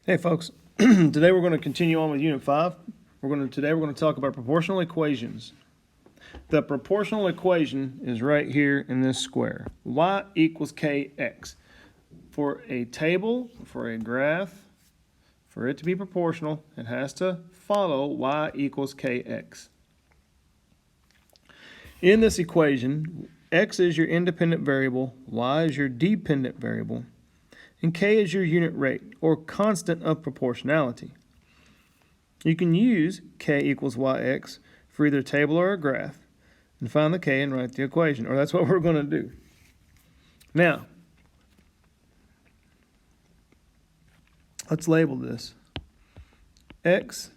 Hey folks, today we're going to continue on with Unit 5. Today we're going to talk about proportional equations. The proportional equation is right here in this square. Y equals kx. For a table, for a graph, for it to be proportional, it has to follow y equals kx. In this equation, x is your independent variable, y is your dependent variable, and k is your unit rate, or constant of proportionality. You can use k equals yx for either a table or a graph, and find the k and write the equation, or that's what we're going to do. Now, let's label this x,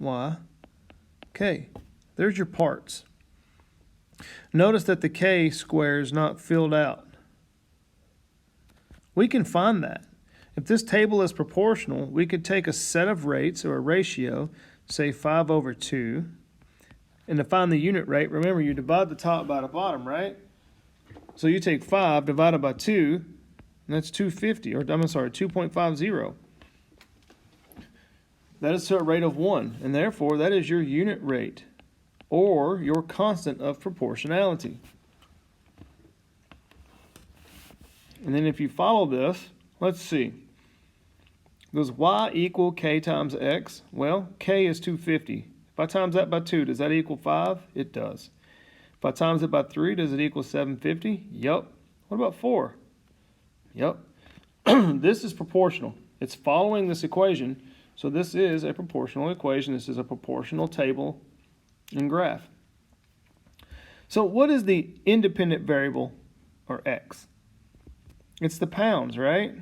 y, k. There's your parts. Notice that the k square is not filled out. We can find that. If this table is proportional, we could take a set of rates or a ratio, say 5/2, and to find the unit rate, remember you divide the top by the bottom, right? So you take 5 divided by 2, and that's 250. That is to a rate of 1, and therefore that is your unit rate, or your constant of proportionality. And then if you follow this, let's see. Does y equal k times x? Well, k is 250. If I times that by 2, does that equal 5? It does. If I times it by 3, does it equal 750? Yup. What about 4? Yup. This is proportional. It's following this equation, so this is a proportional equation. This is a proportional table and graph. So what is the independent variable, or x? It's the pounds, right?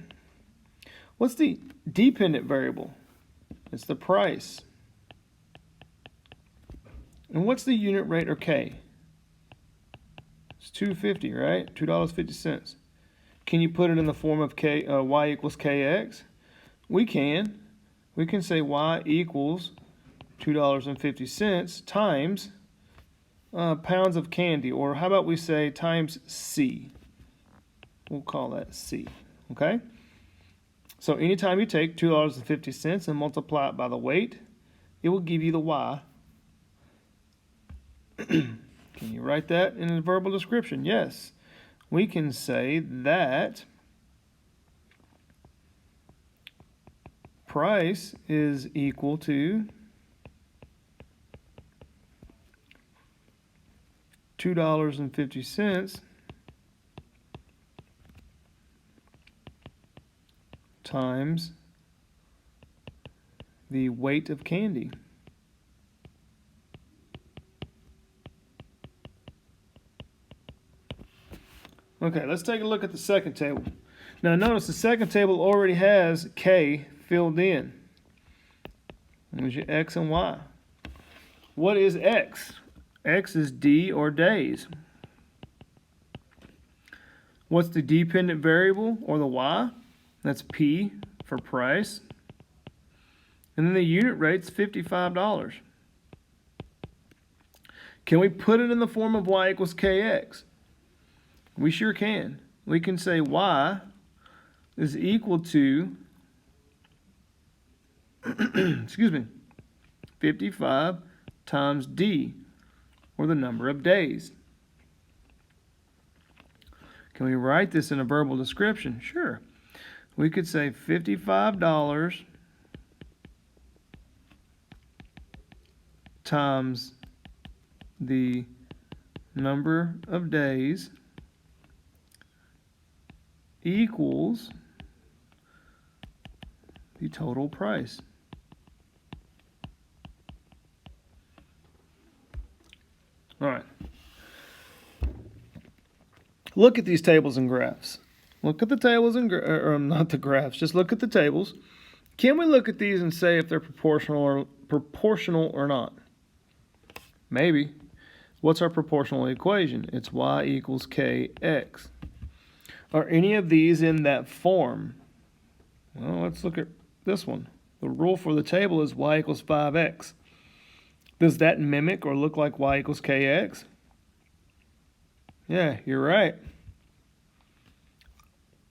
What's the dependent variable? It's the price. And what's the unit rate, or k? It's 250, right? $2.50. Can you put it in the form of y equals kx? We can. We can say y equals $2.50 times pounds of candy, or how about we say times c? We'll call that c, okay? So anytime you take $2.50 and multiply it by the weight, it will give you the y. Can you write that in a verbal description? Yes. We can say that price is equal to $2.50 times the weight of candy. Okay, let's take a look at the second table. Now notice the second table already has k filled in. There's your x and y. What is x? X is d, or days. What's the dependent variable, or the y? That's p for price. And then the unit rate's $55. Can we put it in the form of y equals kx? We sure can. We can say y is equal to 55 times d, or the number of days. Can we write this in a verbal description? Sure. We could say $55 times the number of days equals the total price. All right. Look at these tables and graphs. Look at the tables and not the graphs. Just look at the tables. Can we look at these and say if they're proportional or not? Maybe. What's our proportional equation? It's y equals kx. Are any of these in that form? Well, let's look at this one. The rule for the table is y equals 5x. Does that mimic or look like y equals kx? Yeah, you're right.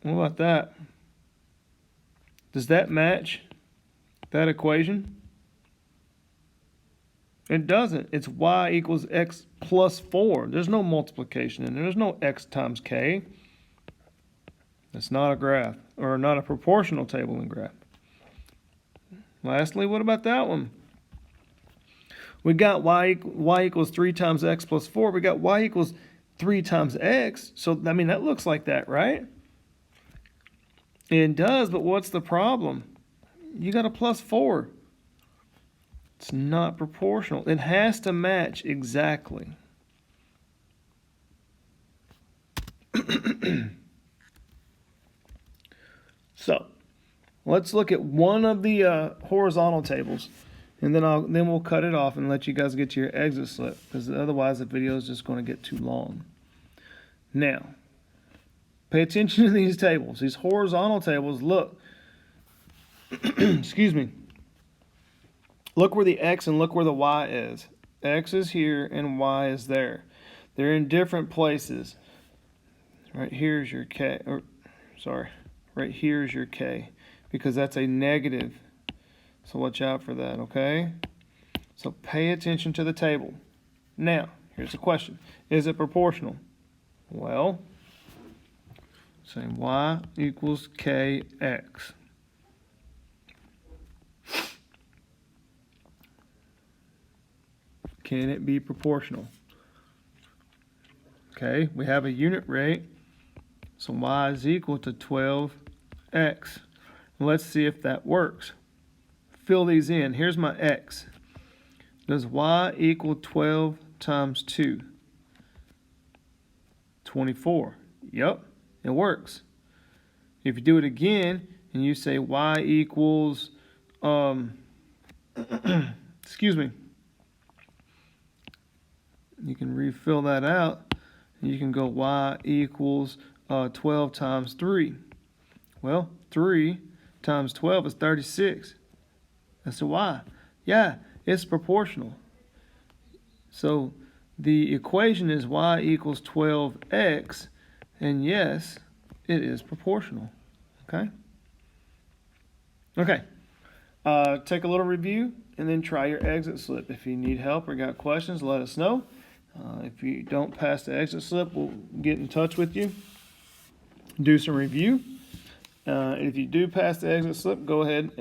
What about that? Does that match that equation? It doesn't. It's y equals x plus 4. There's no multiplication in there. There's no x times k. It's not a graph, or not a proportional table and graph. Lastly, what about that one? We got y equals 3 times x plus 4. We got y equals 3 times x. So, I mean, that looks like that, right? It does, but what's the problem? You got a plus 4. It's not proportional. It has to match exactly. So, let's look at one of the horizontal tables, and then we'll cut it off and let you guys get to your exit slip, because otherwise the video is just going to get too long. Now, pay attention to these tables. These horizontal tables, look. Excuse me. Look where the x and look where the y is. X is here and y is there. They're in different places. Right here's your k, or sorry, right here's your k, because that's a negative. So watch out for that, okay? So pay attention to the table. Now, here's the question. Is it proportional? Well, say y equals kx. Can it be proportional? Okay, we have a unit rate, so y is equal to 12x. Let's see if that works. Fill these in. Here's my x. Does y equal 12 times 2? 24. Yep, it works. If you do it again and you say y equals, excuse me, you can refill that out. You can go y equals 12 times 3. Well, 3 times 12 is 36. That's a y. Yeah, it's proportional. So the equation is y equals 12x, and yes, it is proportional. Okay? Okay. Take a little review and then try your exit slip. If you need help or got questions, let us know. If you don't pass the exit slip, we'll get in touch with you, do some review. If you do pass the exit slip, go ahead and